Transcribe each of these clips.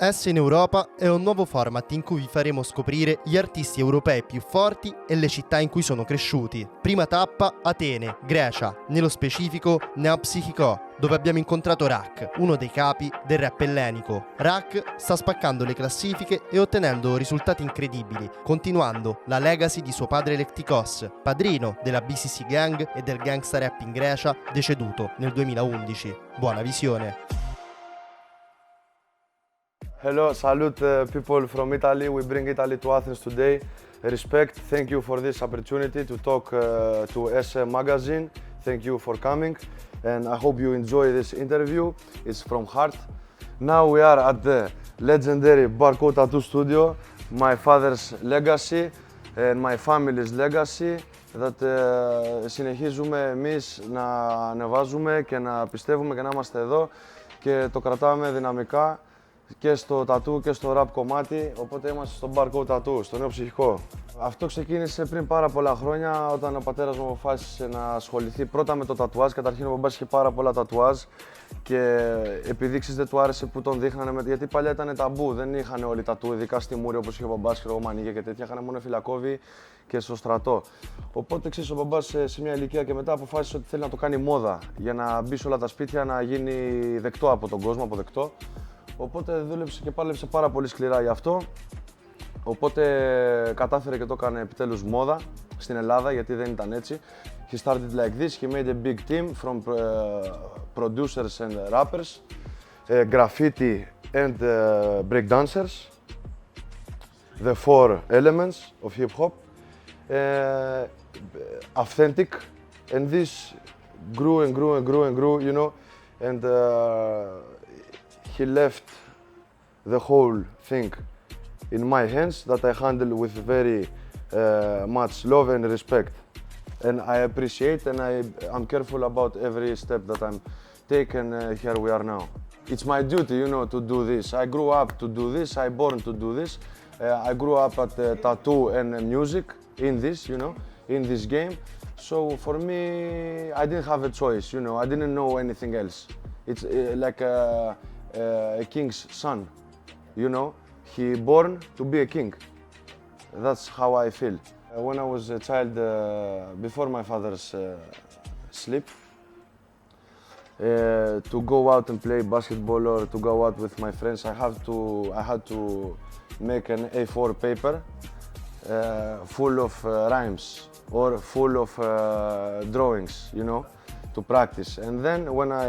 ESSE in Europa è un nuovo format in cui vi faremo scoprire gli artisti europei più forti e le città in cui sono cresciuti. Prima tappa, Atene, Grecia, nello specifico Neo Psichiko, dove abbiamo incontrato Rak, uno dei capi del rap ellenico. Rak sta spaccando le classifiche e ottenendo risultati incredibili, continuando la legacy di suo padre Lektikos, padrino della BCC Gang e del gangsta rap in Grecia, deceduto nel 2011. Buona visione! Hello, salute people from Italy. We bring Italy to Athens today. Respect, thank you for this opportunity to talk to ESSE magazine. Thank you for coming and I hope you enjoy this interview. It's from heart. Now we are at the legendary Barcode Tattoo Studio, my father's legacy and my family's legacy that συνεχίζουμε εμείς να ανεβάζουμε και να πιστεύουμε και να είμαστε εδώ και το κρατάμε δυναμικά και στο τατού και στο rap κομμάτι, οπότε είμαστε στο Barcode Tattoo, στο Νέο Ψυχικό. Αυτό ξεκίνησε πριν πάρα πολλά χρόνια όταν ο πατέρας μου αποφάσισε να ασχοληθεί πρώτα με το τατουάζ. Καταρχήν ο μπαμπάς είχε πάρα πολλά τατουάζ και επειδή δεν του άρεσε που τον δείχνανε, γιατί παλιά ήταν ταμπού, δεν είχαν όλοι τατού, ειδικά στη Μούρη όπως είχε ο μπαμπάς, Μανίγια και τέτοια, είχαν μόνο φυλακόβι και στο στρατό. Οπότε ξέρεις, ο μπαμπάς σε μια ηλικία και μετά αποφάσισε ότι θέλει να το κάνει μόδα για να μπει σε όλα τα σπίτια, να γίνει δεκτό από τον κόσμο, αποδεκτό. Οπότε δούλεψε και πάλεψε πάρα πολύ σκληρά γι' αυτό. Οπότε κατάφερε και το έκανε επιτέλους μόδα στην Ελλάδα, γιατί δεν ήταν έτσι. He started like this, he made a big team from producers and rappers, graffiti and breakdancers, the four elements of hip hop, authentic, and this grew and grew and grew and grew, you know, and he left the whole thing in my hands that I handle with very much love and respect. And I appreciate and I'm careful about every step that I'm taking. Here we are now. It's my duty, you know, to do this. I grew up to do this, I born to do this. I grew up at tattoo and music in this, you know, in this game. So for me, I didn't have a choice, you know, I didn't know anything else. It's like a king's son, you know. He born to be a king. That's how I feel. When I was a child, before my father's sleep, to go out and play basketball or to go out with my friends, I had to make an A4 paper full of rhymes or full of drawings, you know, to practice. And then when I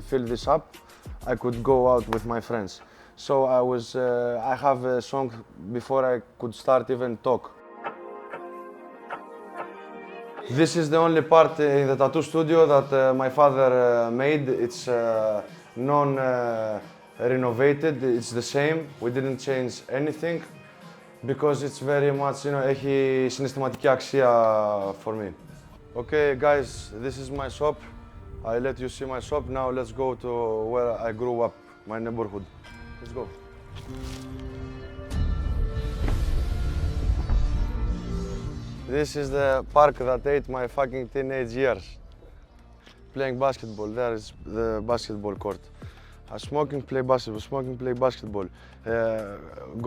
fill this up, I could go out with my friends. So I have a song before I could start even talk. This is the only part in the tattoo studio that my father made. It's non-renovated, it's the same. We didn't change anything because it's very much, you know, έχει συναισθηματική αξία for me. Okay guys, this is my shop. I let you see my shop. Now let's go to where I grew up, my neighborhood. Let's go. This is the park that ate my fucking teenage years. Playing basketball, there is the basketball court. Smoking, play basketball, smoking, play basketball.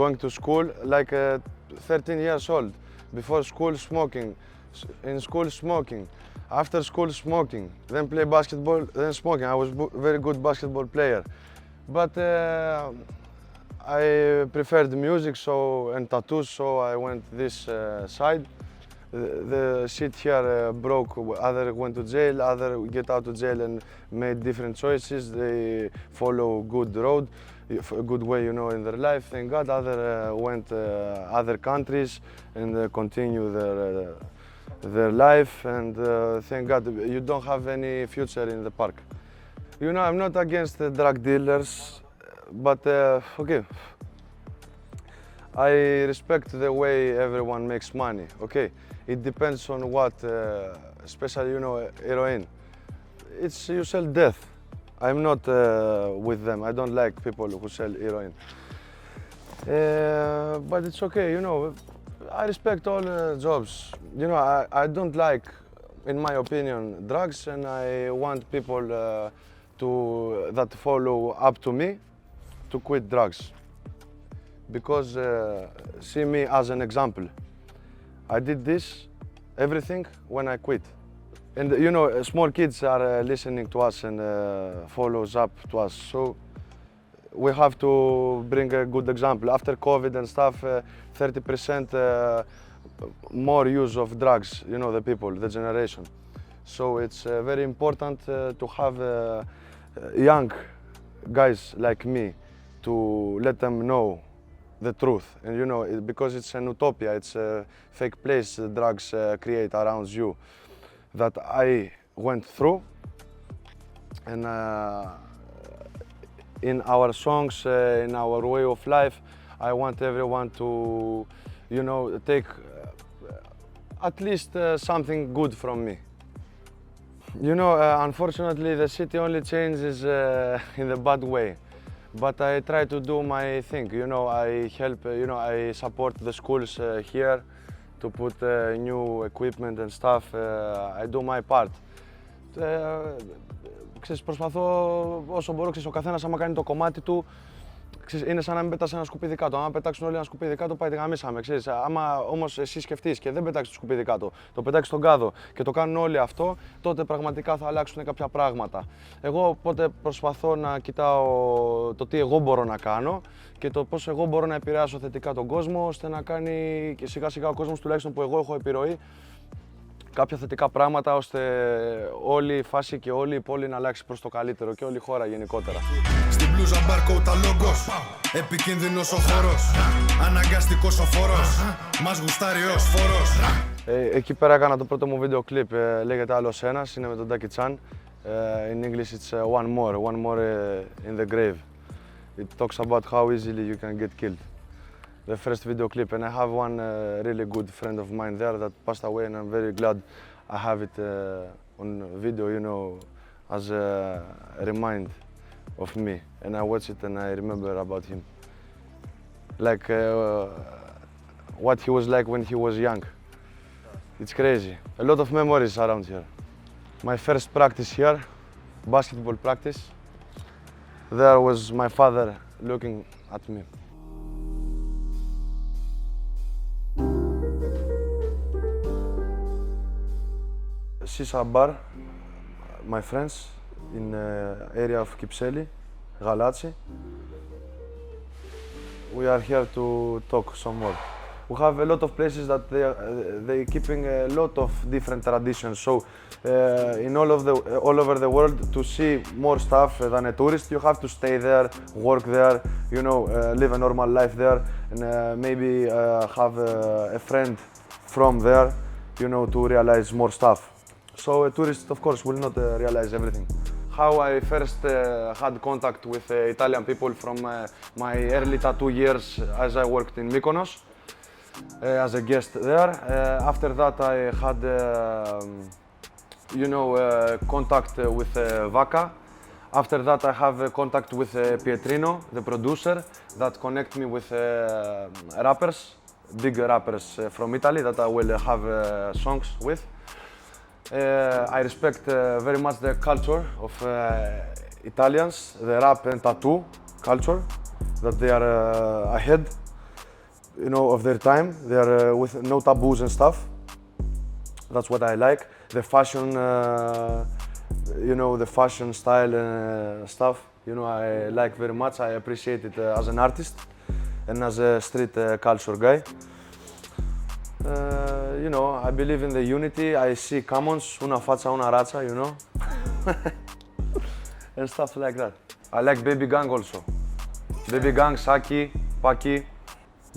Going to school like 13 years old. Before school, smoking. In school, smoking. After school, smoking. Then play basketball, then smoking. I was a very good basketball player. But I preferred music and tattoos, so I went this side. The shit here broke, other went to jail, other get out of jail and made different choices. They follow good road, a good way, you know, in their life, thank God. Other went other countries and continue their life, and thank God you don't have any future in the park. You know, I'm not against the drug dealers, but okay. I respect the way everyone makes money, okay? It depends on what, especially, you know, heroin. It's, you sell death. I'm not with them. I don't like people who sell heroin. But it's okay, you know, I respect all jobs. You know, I don't like, in my opinion, drugs, and I want people that follow up to me to quit drugs. because see me as an example. I did this, everything, when I quit. And you know, small kids are listening to us and follows up to us. So we have to bring a good example. After COVID and stuff, 30% more use of drugs, you know, the people, the generation. So it's very important to have young guys like me to let them know the truth. And you know, because it's an utopia, it's a fake place drugs create around you that I went through. And in our songs, in our way of life, I want everyone to, you know, take at least something good from me. You know, unfortunately, the city only changes in the bad way. But I try to do my thing. You know, I help. You know, I support the schools here to put new equipment and stuff. I do my part. Ξέρεις, προσπαθώ όσο μπορώ. Ξέρεις, ο καθένας άμα κάνει το κομμάτι του, ξέρεις, είναι σαν να μην πετάς ένα σκουπίδι κάτω. Άμα πετάξουν όλοι ένα σκουπίδι κάτω, πάει τη γαμίσαμε. Ξέρεις, άμα όμως εσύ σκεφτείς και δεν πετάξεις το σκουπίδι κάτω, το πετάξεις στον κάδο και το κάνουν όλοι αυτό, τότε πραγματικά θα αλλάξουν κάποια πράγματα. Εγώ οπότε προσπαθώ να κοιτάω το τι εγώ μπορώ να κάνω και το πώς εγώ μπορώ να επηρεάσω θετικά τον κόσμο, ώστε να κάνει και σιγά σιγά ο κόσμος, τουλάχιστον που εγώ έχω επιρροή, κάποια θετικά πράγματα, ώστε όλη η φάση και όλη η πόλη να αλλάξει προς το καλύτερο και όλη η χώρα γενικότερα. Στην μπλούζα μπαρκότα λόγκος, επικίνδυνος ο χώρος, αναγκαστικός ο φόρος, μας γουστάρει ως φόρος. Εκεί πέρα έκανα το πρώτο μου βίντεο κλιπ, λέγεται Άλλος ένας, είναι με τον Τάκι Τσάν. In English it's one more in the grave. It talks about how easily you can get killed. The first video clip, and I have one really good friend of mine there that passed away, and I'm very glad I have it on video, you know, as a remind of me. And I watch it and I remember about him, like what he was like when he was young. It's crazy. A lot of memories around here. My first practice here, basketball practice. There was my father looking at me. Shisha bar, my friends, in area of Kypseli, Galați. We are here to talk some more. We have a lot of places that they keeping a lot of different traditions. So all over the world, to see more stuff than a tourist, you have to stay there, work there, you know, live a normal life there, and maybe have a friend from there, you know, to realize more stuff. So a tourist, of course, will not realize everything. How I first had contact with Italian people from my early tattoo years as I worked in Mykonos as a guest there. After that, I had, you know, contact with Vaca. After that, I have contact with Pietrino, the producer, that connect me with rappers, big rappers from Italy that I will have songs with. I respect very much the culture of Italians, the rap and tattoo culture, that they are ahead, you know, of their time. They are with no taboos and stuff. That's what I like. The fashion, you know, the fashion style and stuff, you know, I like very much. I appreciate it as an artist and as a street culture guy. You know, I believe in the unity. I see commons, una fața, una rața, you know, and stuff like that. I like Baby Gang also. Baby Gang, Saki, Paki.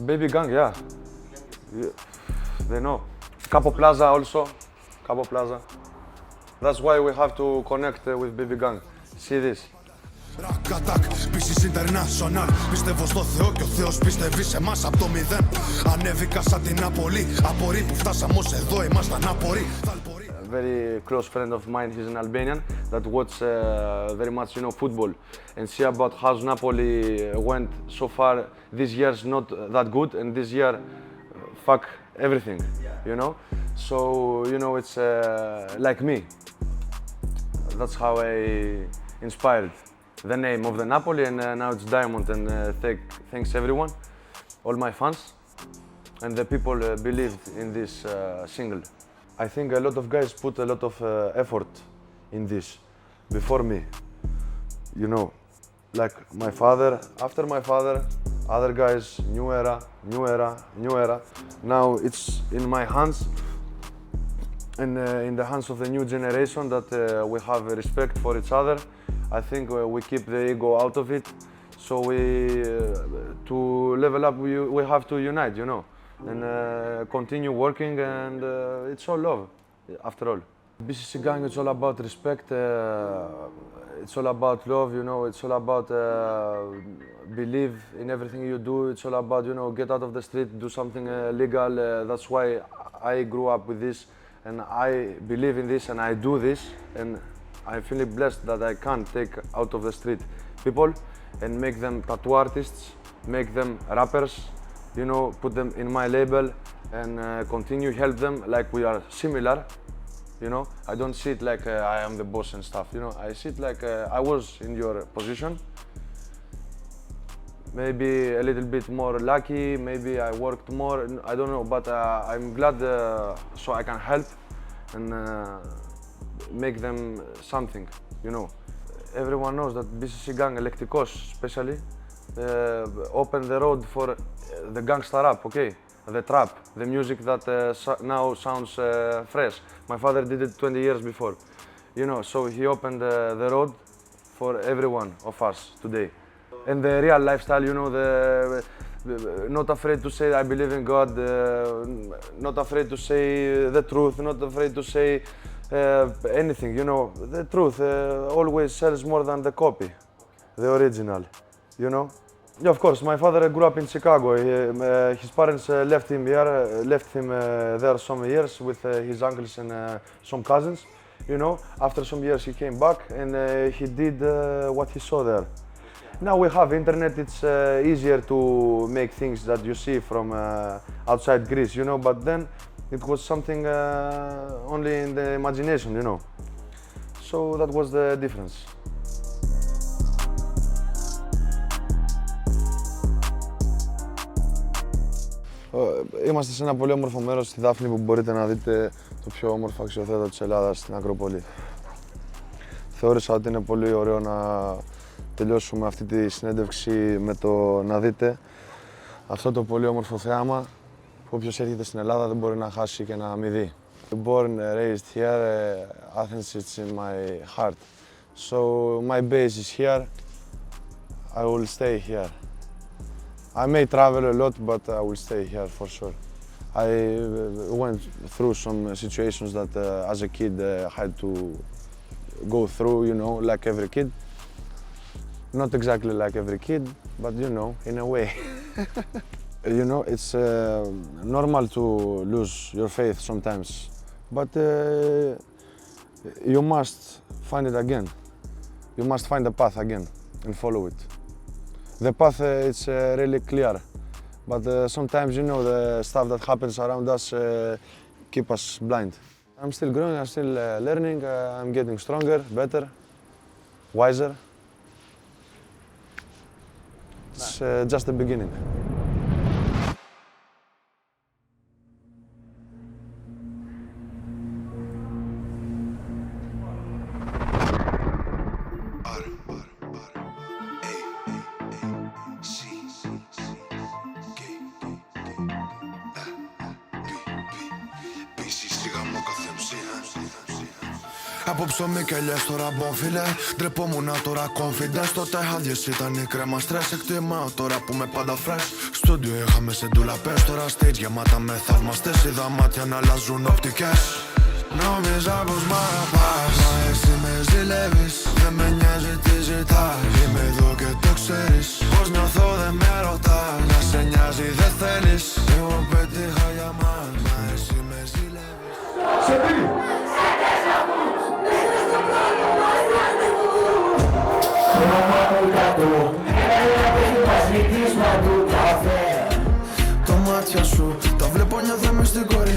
Baby Gang, yeah. They know. Capo Plaza also. Capo Plaza. That's why we have to connect with Baby Gang. See this. Ρακατάκ, BCC International. Πιστεύω στο Θεό και ο Θεός πιστεύει σε εμάς από το μηδέν. Ανέβηκα σαν την Απολή. Απορεί που φτάσαμε ως εδώ, ήμασταν απορεί. A very close friend of mine, he's an Albanian, that watch very much, you know, football and see about how Napoli went so far. This year's not that good, and this year, fuck everything, you know. So, you know, it's like me. That's how I inspired the name of the Napoli, and now it's Diamond, and thanks everyone. all my fans, and the people believed in this single. I think a lot of guys put a lot of effort in this before me, you know, like my father, after my father, other guys, new era, new era, new era. Now it's in my hands and in the hands of the new generation that we have respect for each other. I think we keep the ego out of it. So to level up, we have to unite, you know, and continue working, and it's all love, after all. BCC Gang, it's all about respect, it's all about love, you know, it's all about believe in everything you do, it's all about, you know, get out of the street, do something legal. That's why I grew up with this, and I believe in this, and I do this, and I'm feeling blessed that I can take out of the street people and make them tattoo artists, make them rappers, you know, put them in my label and continue help them like we are similar, you know. I don't see it like I am the boss and stuff, you know. I see it like I was in your position. Maybe a little bit more lucky, maybe I worked more, I don't know, but I'm glad so I can help and make them something, you know. Everyone knows that BCC Gang, Lektikos especially, opened the road for the gangsta rap, okay? The trap, the music that now sounds fresh. My father did it 20 years before, you know, so he opened the road for everyone of us today. And the real lifestyle, you know, not afraid to say I believe in God, not afraid to say the truth, not afraid to say anything, you know. The truth always sells more than the copy, the original, you know. Yeah, of course, my father grew up in Chicago. His parents left him there some years with his uncles and some cousins, you know. After some years he came back and he did what he saw there. Now we have internet, it's easier to make things that you see from outside Greece, you know, but then it was something only in the imagination, you know. So that was the difference. Είμαστε σε ένα πολύ όμορφο μέρος στη Δάφνη που μπορείτε να δείτε το πιο όμορφο αξιοθέατο της Ελλάδας, στην Ακρόπολη. Θεώρησα ότι είναι πολύ ωραίο να τελειώσουμε αυτή τη συνέντευξη με το να δείτε αυτό το πολύ όμορφο θέαμα που όποιος έρχεται στην Ελλάδα δεν μπορεί να χάσει και να μην δει. Born, raised here, Athens is in my heart. So my base is here, I will stay here. I may travel a lot, but I will stay here for sure. I went through some situations that as a kid I had to go through, you know, like every kid. Not exactly like every kid, but you know, in a way. You know, it's normal to lose your faith sometimes, but you must find it again. You must find the path again and follow it. The path is really clear, but sometimes, you know, the stuff that happens around us keep us blind. I'm still growing, I'm still learning, I'm getting stronger, better, wiser. It's just the beginning. Από ψωμί και ελιές τώρα μπομφιλέ. Ντρεπόμουνα τώρα confidence. Τότε άδειες ήταν η κρέμα στρες. Εκτιμάω τώρα που με πάντα fresh. Στούντιο είχαμε σε ντουλαπές. Τώρα stage γεμάτα με θαυμαστές. Είδα μάτια να αλλάζουν οπτικές. Νόμιζα πως μ' αγαπάς, μα εσύ με ζηλεύεις. Δεν με νοιάζει τι ζητάς. Είμαι εδώ και το ξέρεις. Πως νιώθω δεν με ρωτάς. Να σε νοιάζει δεν θέλεις. Εγώ πέτυχα για μας, μα εσύ με ζηλεύεις. Σε τι? Το μάτια σου τα βλέπω νιώθω μες στην κορυφή.